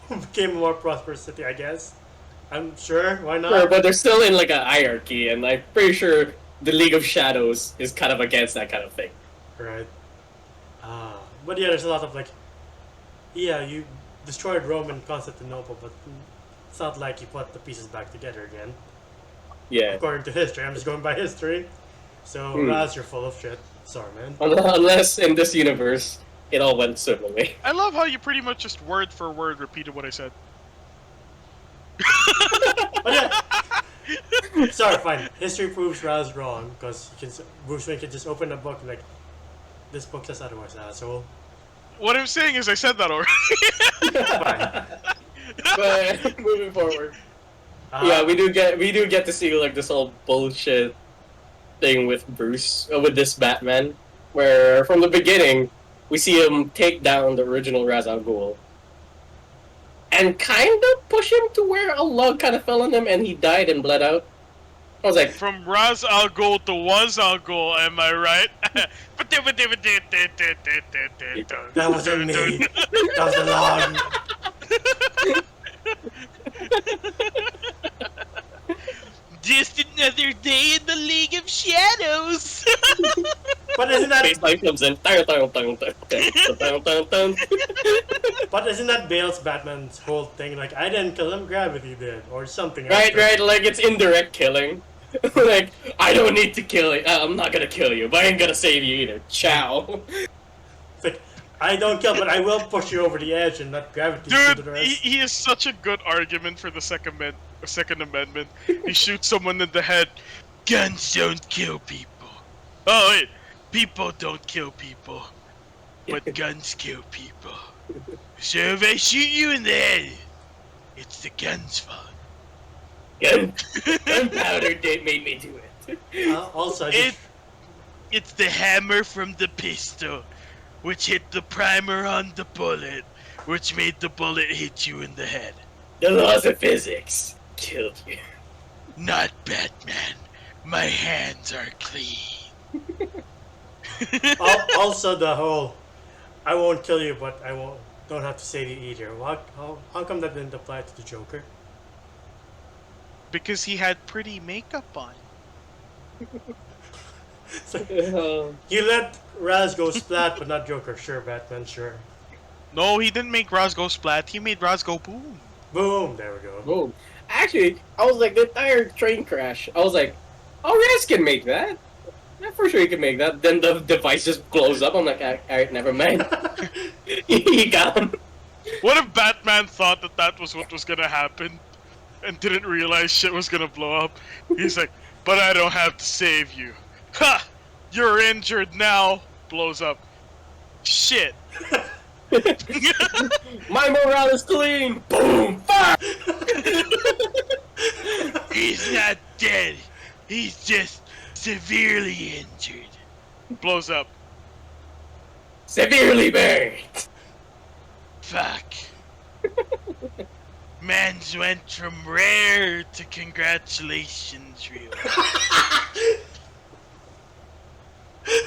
became a more prosperous city, I guess. I'm sure, why Sure, not? but they're still in like a hierarchy, and I'm pretty sure the League of Shadows is kind of against that kind of thing. Right. But yeah, there's a lot of like, yeah, you destroyed Rome and Constantinople, but it's not like you put the pieces back together again. Yeah. According to history, I'm just going by history. So, Raz, you're full of shit. Sorry, man. Unless in this universe it all went swimmingly. I love how you pretty much just word for word repeated what I said. But yeah, sorry, fine. History proves Raz wrong because Bruce Wayne can just open a book and like, this book says otherwise, asshole. What I'm saying is I said that already. Fine. But moving forward, Uh, yeah, we do get to see like this whole bullshit thing with Bruce with this Batman, where from the beginning we see him take down the original Ra's al Ghul, and kind of push him to where a log kind of fell on him and he died and bled out. I was like, From Raz Al Ghul to Was Al Ghul, am I right? that wasn't me. That was the log. Just another day in the League of Shadows. But isn't that baseline comes in. But isn't that Bale's Batman's whole thing? Like, I didn't kill him, gravity did, or something. Right, right, like it's indirect killing. Like, I don't need to kill you. I'm not gonna kill you, but I ain't gonna save you either. Ciao. It's like, I don't kill, but I will push you over the edge and let gravity do the Dude, rest. he is such a good argument for the Second Amendment. He shoots someone in the head. Guns don't kill people. Oh wait, people don't kill people, but guns kill people. So if I shoot you in the head, it's the gun's fault. Gunpowder made me do it. Also, I just, It's the hammer from the pistol, which hit the primer on the bullet, which made the bullet hit you in the head. The laws of physics killed you. Not Batman. My hands are clean. also the whole, I won't kill you, but I won't. Don't have to save you either. How come that didn't apply to the Joker? Because he had pretty makeup on. You let Raz go splat, but not Joker. Sure, Batman, sure. No, he didn't make Raz go splat. He made Raz go boom. Boom, there we go. Boom. Actually, I was like, the entire train crash, I was like, oh, Raz can make that. I'm for sure he can make that. Then the device just blows up. I'm like, alright, never mind. He got him. What if Batman thought that was what was gonna happen and didn't realize shit was gonna blow up? He's like, but I don't have to save you. Ha! You're injured now. Blows up. Shit. My morale is clean. Boom. Fire. He's not dead. He's just severely injured. Blows up. Severely burned. Fuck. Man's went from rare to congratulations real.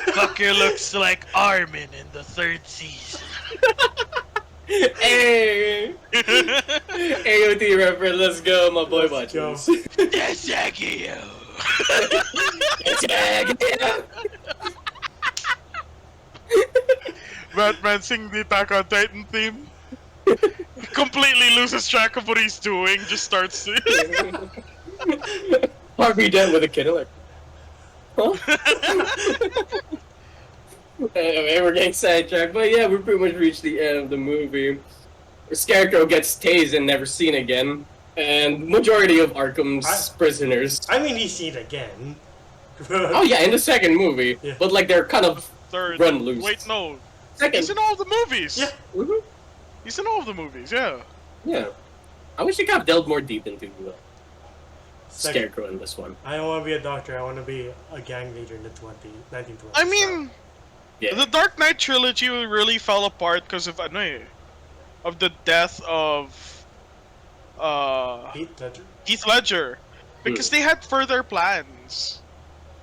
Fucker looks like Armin in the 3rd season. Hey. AOT reference. Let's go, my boy. Let's go. Watches. That's Akio. Batman sing the Attack on Titan theme. Completely loses track of what he's doing. Just starts to. Harvey Dent with a kid. Like, huh? Anyway, we're getting sidetracked, but yeah, we pretty much reached the end of the movie. Scarecrow gets tased and never seen again, and majority of Arkham's prisoners. I mean, he's seen again. Oh yeah, in the second movie, Yeah. but like they're kind of 3rd. run loose. Wait, no. Second. He's in all the movies. Yeah. Mhm. He's in all of the movies. Yeah. Yeah. I wish they could have delved more deep into Second. Scarecrow in this one. I don't want to be a doctor. I want to be a gang leader in the 1920s. I mean, Yeah. The Dark Knight Trilogy really fell apart because of of the death of Heath Ledger. Heath Ledger, because they had further plans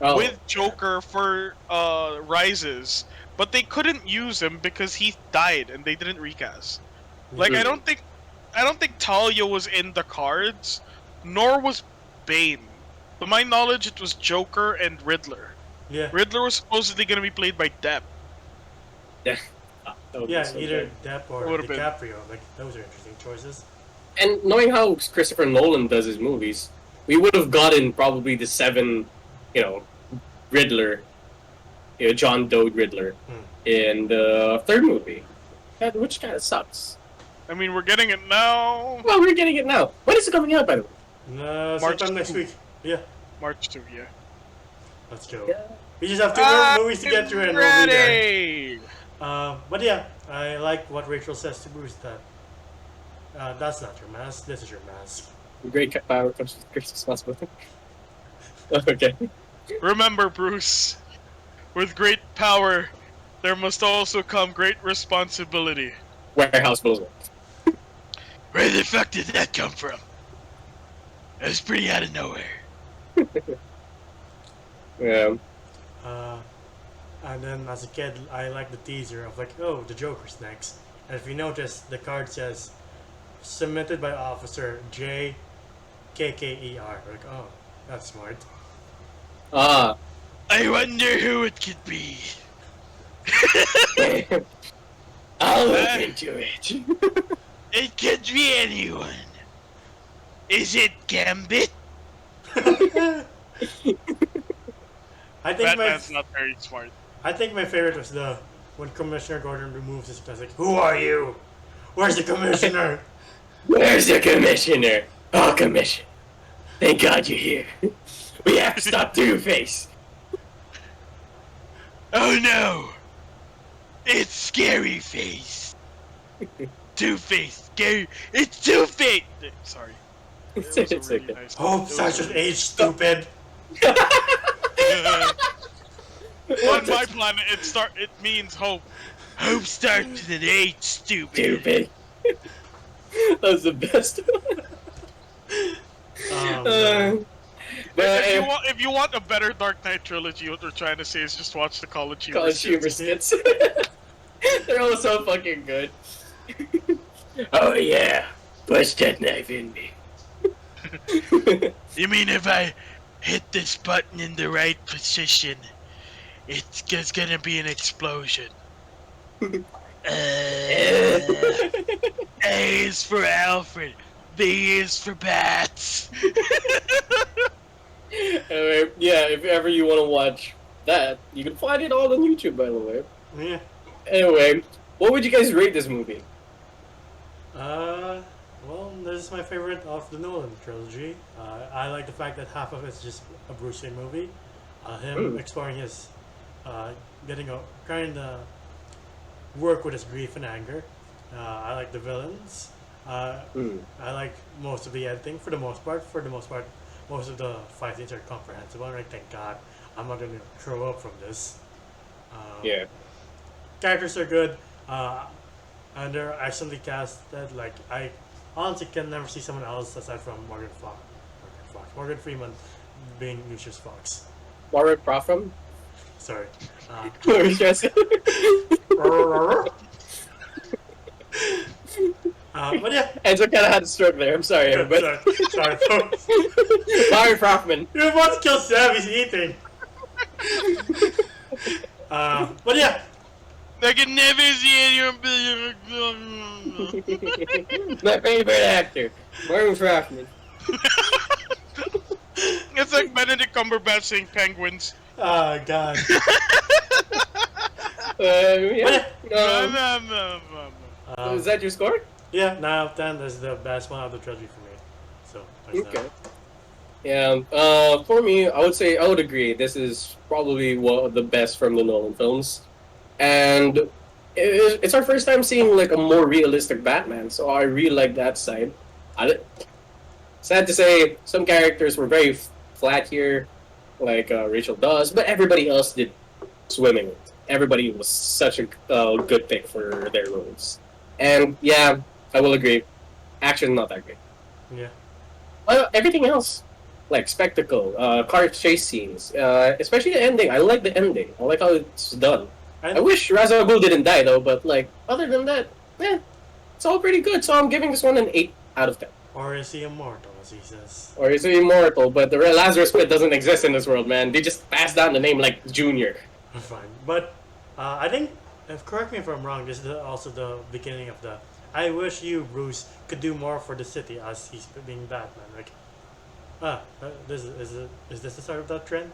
Oh, with Joker for Rises, but they couldn't use him because Heath died and they didn't recast. Like Mhm. I don't think Talia was in the cards, nor was Bane. To my knowledge, it was Joker and Riddler. Yeah. Riddler was supposedly going to be played by Depp. Yeah. That would be Yeah, so either good. Depp or It would've been. DiCaprio. Like those are interesting choices. And knowing how Christopher Nolan does his movies, we would have gotten probably the 7, Riddler, John Doe Riddler, in the third movie, which kind of sucks. I mean, we're getting it now. Well, we're getting it now. When is it coming out, by the way? March Sometime next 2. week. Yeah, March 2, yeah. let's go. We just have 2 more movies to get through and we'll be there. Ready! But yeah, I like what Rachel says to Bruce that that's not your mask, this is your mask. Great power comes with great responsibility. Okay. Remember, Bruce, with great power, there must also come great responsibility. Warehouse Bullseye. Where the fuck did that come from? It was pretty out of nowhere. Yeah. And then as a kid, I liked the teaser of like, oh, the Joker's next. And if you notice, the card says submitted by Officer J. KKER. Like, oh, that's smart. Ah. I wonder who it could be. I'll look into it. It could be anyone. Is it Gambit? I think Batman's not very smart. I think my favorite was when Commissioner Gordon removes his mask. Like, who are you? Where's the commissioner? Where's the commissioner? Oh, commissioner. Thank God you're here. We have to stop Two-Face. Oh no! It's Scary Face. Two-Face. Scary. It's Two-Face. Sorry. It's It was a okay. really nice- Hope it was such a an really- age, stupid. On my planet, it means hope. Hope starts with an H, stupid. Stupid. That was the best. But If you want a better Dark Knight trilogy, what they're trying to say is just watch the College Humor. college humor skits. skits. They're all so fucking good. Oh yeah, push that knife in me. You mean if I hit this button in the right position, it's just gonna be an explosion? A is for Alfred. B is for bats. Anyway, yeah, if ever you want to watch that, you can find it all on YouTube, by the way. Yeah. Anyway, what would you guys rate this movie? Well, this is my favorite of the Nolan trilogy. I like the fact that half of it's just a Bruce Wayne movie. Him exploring his, trying to work with his grief and anger. I like the villains. I like most of the editing for the most part. Most of the fight scenes are comprehensible. Like, thank God, I'm not gonna throw up from this. Yeah. Characters are good, and they're excellently casted. Like, I honestly can never see someone else aside from Morgan Freeman being Lucius Fox. Warwick Profram? Sorry. What were you trying to say? But yeah. Enzo kind of had a stroke there. I'm sorry, everybody. Sorry, folks. Warwick Profman. You're about to kill Sam. He's eating. But yeah. I can never see your. My favorite actor, Warwick Profman. It's like Benedict Cumberbatch saying penguins. Oh God. Yeah. Is that your score? Yeah, 9 out of 10. This is the best one of the trilogy for me. So, Okay. Yeah. For me, I would agree. This is probably one of the best from the Nolan films, and it's our first time seeing like a more realistic Batman. So I really like that side. Sad to say, some characters were very flat here, like Rachel does, but everybody else did swimming. everybody was such a good pick for their roles. And yeah, I will agree. Action not that great. Yeah. Well, everything else, like spectacle, car chase scenes, especially the ending. I like the ending. I like how it's done. And I wish Ra's al Ghul didn't die though, but like other than that, it's all pretty good. So I'm giving this one an 8 out of 10. or is he immortal, as he says? Or is he immortal? But the Lazarus Pit doesn't exist in this world, man. They just passed down the name like Junior. Fine. But I think, correct me if I'm wrong, this is also the beginning of the. I wish you, Bruce, could do more for the city as he's being Batman. Like, is this the start of that trend?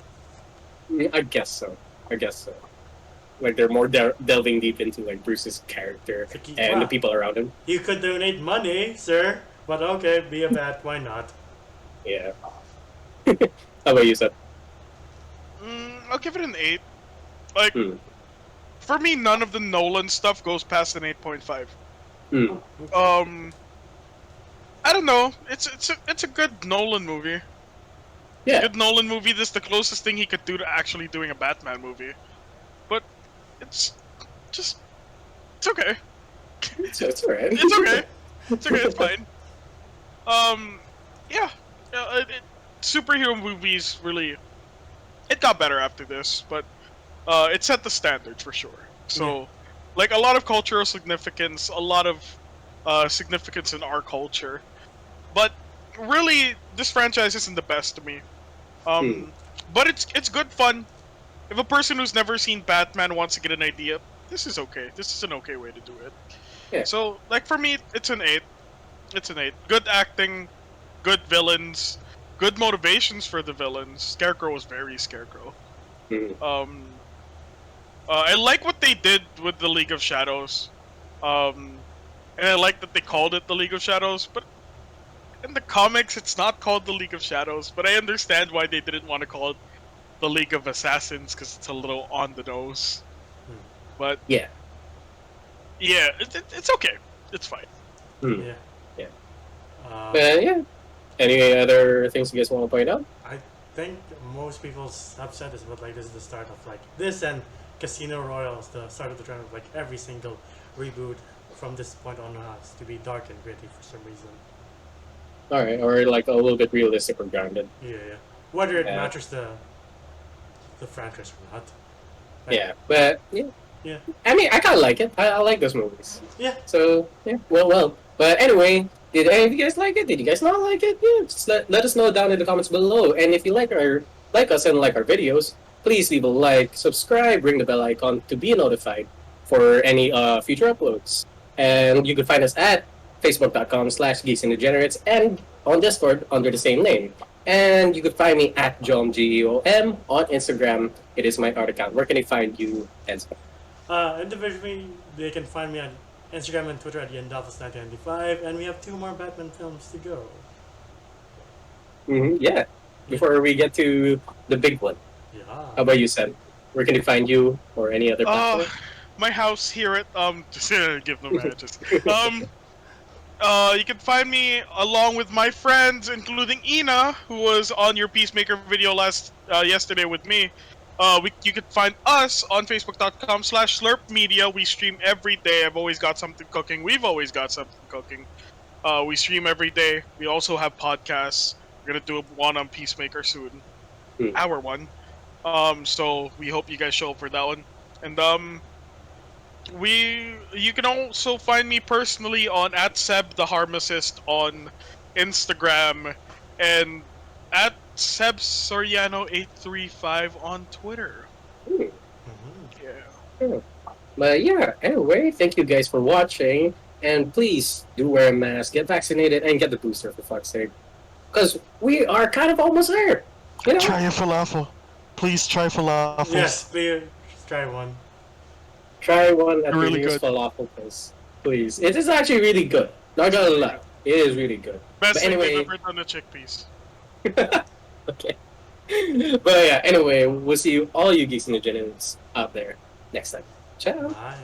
I guess so. I guess so. Like they're more delving deep into like Bruce's character and the people around him. You could donate money, sir. But okay, be a bat. Why not? Yeah. How about you, Seth? I'll give it an 8. Like, for me, none of the Nolan stuff goes past an 8.5. I don't know. It's a good Nolan movie. Yeah. Good Nolan movie. This is the closest thing he could do to actually doing a Batman movie. But it's okay. It's alright. It's okay. It's okay. It's fine. Yeah. Superhero movies really. It got better after this, but it set the standard for sure. So, like a lot of cultural significance, a lot of significance in our culture. But really, this franchise isn't the best to me. But it's good fun. If a person who's never seen Batman wants to get an idea, this is okay. This is an okay way to do it. Yeah. So, like for me, it's an 8. It's an 8. Good acting, good villains, good motivations for the villains. Scarecrow was very Scarecrow. I like what they did with the League of Shadows. And I like that they called it the League of Shadows, but in the comics it's not called the League of Shadows, but I understand why they didn't want to call it the League of Assassins, because it's a little on the nose. But yeah, it's okay. It's fine. Yeah. Yeah. Any other things you guys want to point out? I think most people have said this, but like this is the start of like this and Casino Royale is the start of the trend of like every single reboot from this point on has to be dark and gritty for some reason. All right, or like a little bit realistic or grounded. Yeah. Whether it matches the franchise or not. Yeah, but yeah. I mean, I kind of like it. I like those movies. Yeah. So yeah, well. But anyway, did any of you guys like it? Did you guys not like it? Yeah, just let us know down in the comments below. And if you like us and like our videos, please leave a like, subscribe, ring the bell icon to be notified for any future uploads. And you can find us at facebook.com/geeksanddegenerates and on Discord under the same name. And you can find me at JomGeom on Instagram. It is my art account. Where can they find you, Enzo? Individually, they can find me on Instagram and Twitter at Yendofus1995, and we have 2 more Batman films to go. Yeah. Before we get to the big one. Yeah. How about you, Sam? Where can they find you or any other platform? My house here at just give them address. You can find me along with my friends, including Ina, who was on your Peacemaker video yesterday with me. You can find us on facebook.com/Slurrp Media. We stream every day. I've always got something cooking. We've always got something cooking. We stream every day. We also have podcasts. We're gonna do one on Peacemaker soon. Our one. So we hope you guys show up for that one. And you can also find me personally on @SebTheHarmacist on Instagram and at SebSoriano835 on Twitter. Yeah. But yeah, anyway, thank you guys for watching. And please do wear a mask, get vaccinated, and get the booster for fuck's sake. Because we are kind of almost there. You know? Try a falafel. Please try falafels. Yes, please try one. Try one at the Really nearest good. falafel place. Please. It is actually really good. Not gonna lie. It is really good. Best But thing anyway... they've ever done to chickpeas. Okay. But yeah, anyway, we'll see all you geeks and degenerates out there next time. Ciao. Bye.